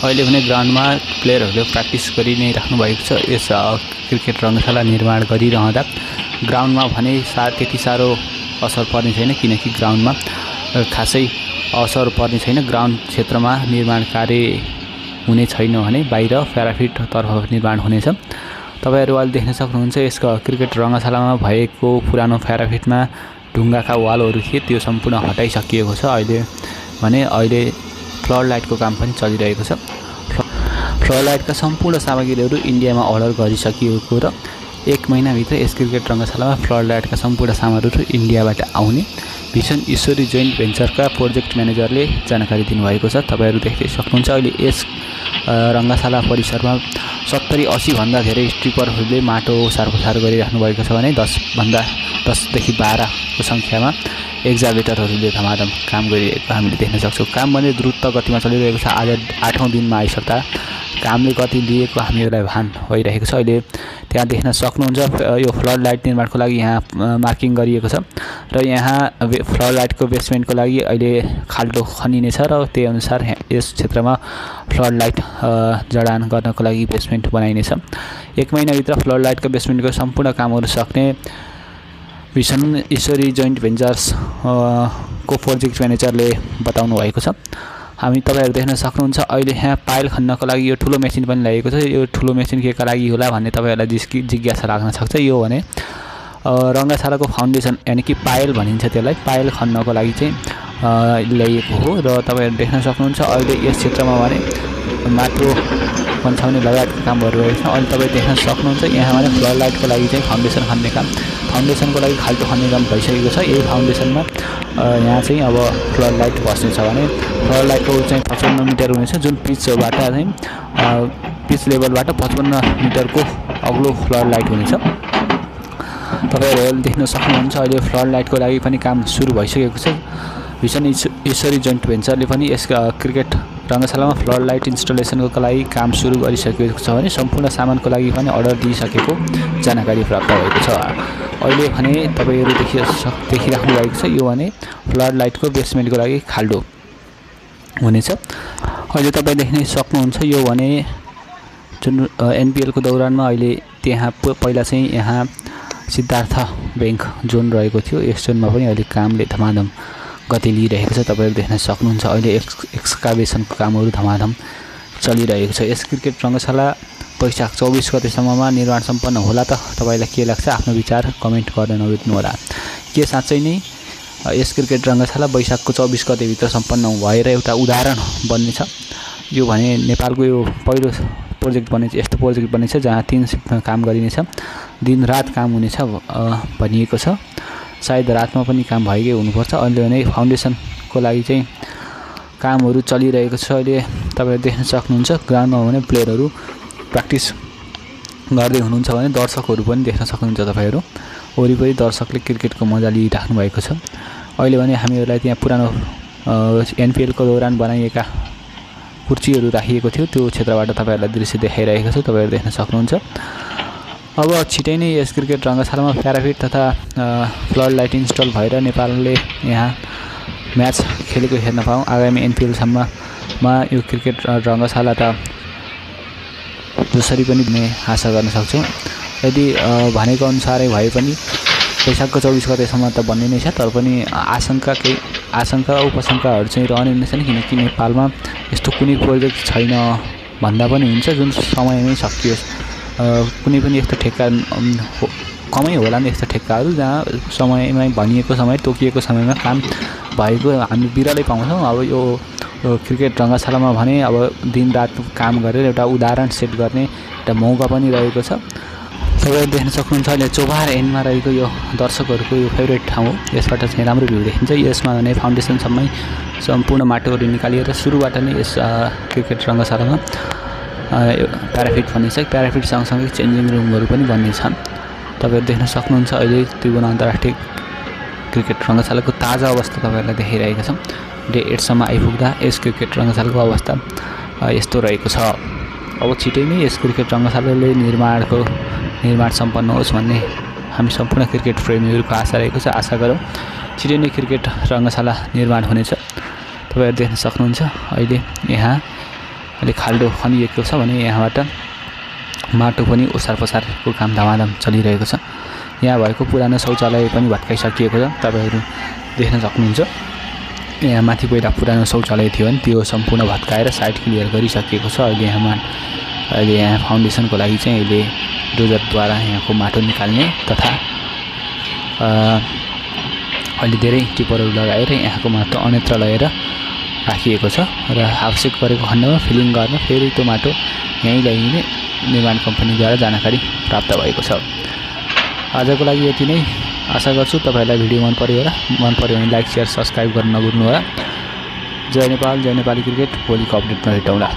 अहिले भने ग्राउन्डमा प्लेयरहरूले प्र्याक्टिस गरि नै राख्नु भएको छ। यस क्रिकेट रङ्गशाला निर्माण गरिरहँदा ग्राउन्डमा भने त्यति साह्रो असर पर्ने छैन, किनकि ग्राउन्डमा खासै असर पर्ने छैन। ग्राउन्ड क्षेत्रमा निर्माण कार्य हुने छैन भने बाहिर प्याराफिटतर्फ निर्माण हुनेछ। तपाईहरु अहिले देख्न सक्नुहुन्छ यसको क्रिकेट रङ्गशालामा भएको पुरानो प्याराफिटमा ढुङ्गाका वालहरू थिए, त्यो सम्पूर्ण हटाइसकिएको छ। अहिले फ्लड लाइटको काम पनि चलिरहेको छ। फ्लड लाइटका सम्पूर्ण सामग्रीहरू इन्डियामा अर्डर गरिसकिएको र 1 महिनाभित्र यस क्रिकेट रङ्गशालामा फ्लड लाइटका सम्पूर्ण सामग्रीहरू इन्डियाबाट आउने भिजन ईश्वरी जोइन्ट भेन्चरका प्रोजेक्ट म्यानेजरले जानकारी दिनुभएको छ। तपाईहरु देख्दै सक्नुहुन्छ अहिले यस रङ्गशाला परिसरमा 70-80 भन्दा धेरै स्ट्रिपरहरूले माटो ओसारपसार गरिराख्नु भएको छ भने 10 देखि 12 को संख्यामा एक्जाभेटरहरूले धमाधम काम गरिरहेको हामीले देख्न सक्छौं। काम भने द्रुत गतिमा चलिरहेको छ। आज 8औं दिनमा आइसक्दा कामले गति लिएको हामीलाई भान भइरहेको छ। अहिले त्यहाँ देख्न सक्नुहुन्छ यो फ्लड लाइट निर्माणको लागि यहाँ मार्किङ गरिएको छ र यहाँ फ्लड लाइटको बेसमेन्टको लागि अहिले खाल्डो खनिनेछ र त्यही अनुसार यस क्षेत्रमा फ्लड लाइट जडान गर्नको लागि बेसमेन्ट बनाइनेछ। 1 महिनाभित्र फ्लड लाइटको बेसमेन्टको सम्पूर्ण कामहरू सक्ने भिजन ईश्वरी जोइन्ट भेन्चर्स को प्रोजेक्ट म्यानेजरले बताउनु भएको छ। तपाईहरु देख्न सक्नुहुन्छ अहिले यहाँ पाइल खन्नको लागि यो ठुलो मेसिन पनि ल्याएको छ। यो ठुलो मेसिन केका लागि होला भन्ने तपाईहरुलाई जिज्ञासा लाग्न सक्छ। यो भने रङ्गशालाको फाउन्डेसन यानि कि पाइल भनिन्छ, त्यसलाई पाइल खन्नको लागि चाहिँ ल्याइएको हो। र तपाईहरु देख्न सक्नुहुन्छ अहिले यस क्षेत्रमा भने माटो पन्छाउने लगायतका काम भइरहेको छ। अहिले तपाईं देख्न सक्नुहुन्छ यहाँ भने फ्लड लाइटको लागि चाहिँ फाउन्डेसन खन्ने काम, फाउन्डेसनको लागि खाल्टो खन्ने काम भइसकेको छ। यही फाउन्डेसनमा यहाँ चाहिँ अब फ्लड लाइट बस्नेछ भने फ्लड लाइटको चाहिँ 55 मिटर हुनेछ, जुन पिचबाट चाहिँ पिच लेभलबाट 55 मिटरको अग्लो फ्लड लाइट हुनेछ। तपाईहरुले देख्न सक्नुहुन्छ अहिले फ्लड लाइटको लागि पनि काम सुरु भइसकेको छ। भिजन ईश्वरी जोइन्ट भेन्चरले पनि यस क्रिकेट रङ्गशालामा फ्लड लाइट इन्स्टलेसनको लागि काम सुरु गरिसकेको छ भने सम्पूर्ण सामानको लागि पनि अर्डर दिइसकेको जानकारी प्राप्त भएको छ। अहिले भने तपाईहरु देखिराख्नु भएको छ यो भने फ्लड लाइटको बेसमेन्टको लागि खाल्डो हुनेछ। अहिले तपाई देख्न सक्नुहुन्छ यो भने जुन एनपीएल को दौरानमा अहिले त्यहाँ पहिला चाहिँ यहाँ सिद्धार्थ बैंक जोन रहेको थियो, यस जोनमा पनि अहिले कामले धमाधम गति लिइरहेको छ। तपाईहरु देख्न सक्नुहुन्छ अहिले एक्सकाभेसनको कामहरू धमाधम चलिरहेको छ। यस क्रिकेट रङ्गशाला वैशाख 24 गतेसम्ममा निर्माण सम्पन्न होला त तपाईलाई के लाग्छ? आफ्नो विचार कमेन्ट गर्न नबिर्सनु होला। के साँच्चै नै यस क्रिकेट रङ्गशाला वैशाखको 24 गते भित्र सम्पन्न भएर एउटा उदाहरण बन्नेछ? यो भने नेपालको यो पहिलो प्रोजेक्ट बनेछ, यस्तो प्रोजेक्ट बनेछ जहाँ 3 शिफ्टमा काम गरिनेछ, दिन रात काम हुनेछ भनिएको छ। सायद रातमा पनि काम भएकै हुनुपर्छ। अहिले भने फाउन्डेसनको लागि चाहिँ कामहरू चलिरहेको छ। अहिले तपाईहरु देख्न सक्नुहुन्छ ग्राउन्डमा भने प्लेयरहरू प्र्याक्टिस गर्दै हुनुहुन्छ भने दर्शकहरू पनि देख्न सक्नुहुन्छ। तपाईहरु वरिपरि दर्शकले क्रिकेटको मजा लिइराख्नु भएको छ। अहिले भने हामीहरूलाई त्यहाँ पुरानो एनपीएल को दौरान बनाइएका कुर्सीहरू राखिएको थियो, त्यो क्षेत्रबाट तपाईहरुलाई दृश्य देखाइरहेको छु, तपाईहरु देख्न सक्नुहुन्छ। अब छिटै नै यस क्रिकेट रङ्गशालामा प्याराफिट तथा फ्लड लाइट इन्स्टल भएर नेपालले यहाँ म्याच खेलेको हेर्न पाऊँ। आगामी एनपीएलसम्ममा यो क्रिकेट रङ्गशाला त जसरी पनि आशा गर्न सक्छौँ। यदि भनेको अनुसारै भए पनि वैशाखको 24 गतेसम्म त बन्ने नै छ, तर पनि आशंका उपशंकाहरू चाहिँ रहने नै छन्, किनकि नेपालमा यस्तो कुनै प्रोजेक्ट छैन भन्दा पनि हुन्छ जुन समयमै सकियोस्। कुनै पनि यस्तो ठेक्का कमै होला नि यस्तो ठेक्काहरू जहाँ समयमै भनिएको समय तोकिएको समयमा काम भएको हामी बिरलै पाउँछौँ। अब यो क्रिकेट रङ्गशालामा भने अब दिनरात काम गरेर एउटा उदाहरण सेट गर्ने एउटा मौका पनि रहेको छ। तपाईहरु देख्न सक्नुहुन्छ अहिले चोभार एन्डमा रहेको यो दर्शकहरूको यो फेभरेट ठाउँ हो। यसबाट चाहिँ राम्रो भ्यू देखिन्छ। यसमा भने फाउन्डेसनसम्मै सम्पूर्ण माटोहरू निकालिएर सुरुबाट नै यस क्रिकेट रङ्गशालामा प्याराफिट बनिन्छ। प्याराफिट सँगसँगै चेन्जिङ रुमहरू पनि बन्नेछन्। तपाईहरु देख्न सक्नुहुन्छ अहिले त्रिभुवन अन्तर्राष्ट्रिय क्रिकेट रङ्गशालाको ताजा अवस्था तपाईहरुलाई देखाइरहेको छ। डे 8 सम्म आइपुग्दा यस क्रिकेट रङ्गशालाको अवस्था यस्तो रहेको छ। अब छिटै नै यस क्रिकेट रङ्गशालाले निर्माण सम्पन्न होस् भन्ने हामी सम्पूर्ण क्रिकेट प्रेमीहरूको आशा रहेको छ। आशा गरौँ छिटै नै क्रिकेट रङ्गशाला निर्माण हुनेछ। तपाईहरु देख्न सक्नुहुन्छ अहिले यहाँ अहिले खाल्डो खनिएको छ भने यहाँबाट माटो पनि ओसार पसारको काम धमाधम चलिरहेको छ। यहाँ भएको पुरानो शौचालय पनि भत्काइसकिएको छ, तपाईहरु देख्न सक्नुहुन्छ। यहाँ माथि पहिला पुरानो शौचालय थियो भने त्यो सम्पूर्ण भत्काएर साइड क्लियर गरिसकिएको छ। अहिले यहाँ फाउन्डेसनको लागि चाहिँ अहिले डोजरद्वारा यहाँको माटो निकाल्ने तथा अहिले धेरै टिपरहरू लगाएर यहाँको माटो अन्यत्र लगेर राखिएको छ र आवश्यक परेको खण्डमा फिलिङ गर्न फेरि त्यो माटो यहीँ ल्याइने निर्माण कम्पनीद्वारा जानकारी प्राप्त भएको छ। आजको लागि यति नै। आशा गर्छु तपाईहरुलाई भिडियो मन पर्यो होला। मन पर्यो भने लाइक शेयर सब्स्क्राइब गर्न नभुल्नु होला। जय नेपाल, जय नेपाली क्रिकेट। भोलिको अपडेटमा भेटौँला।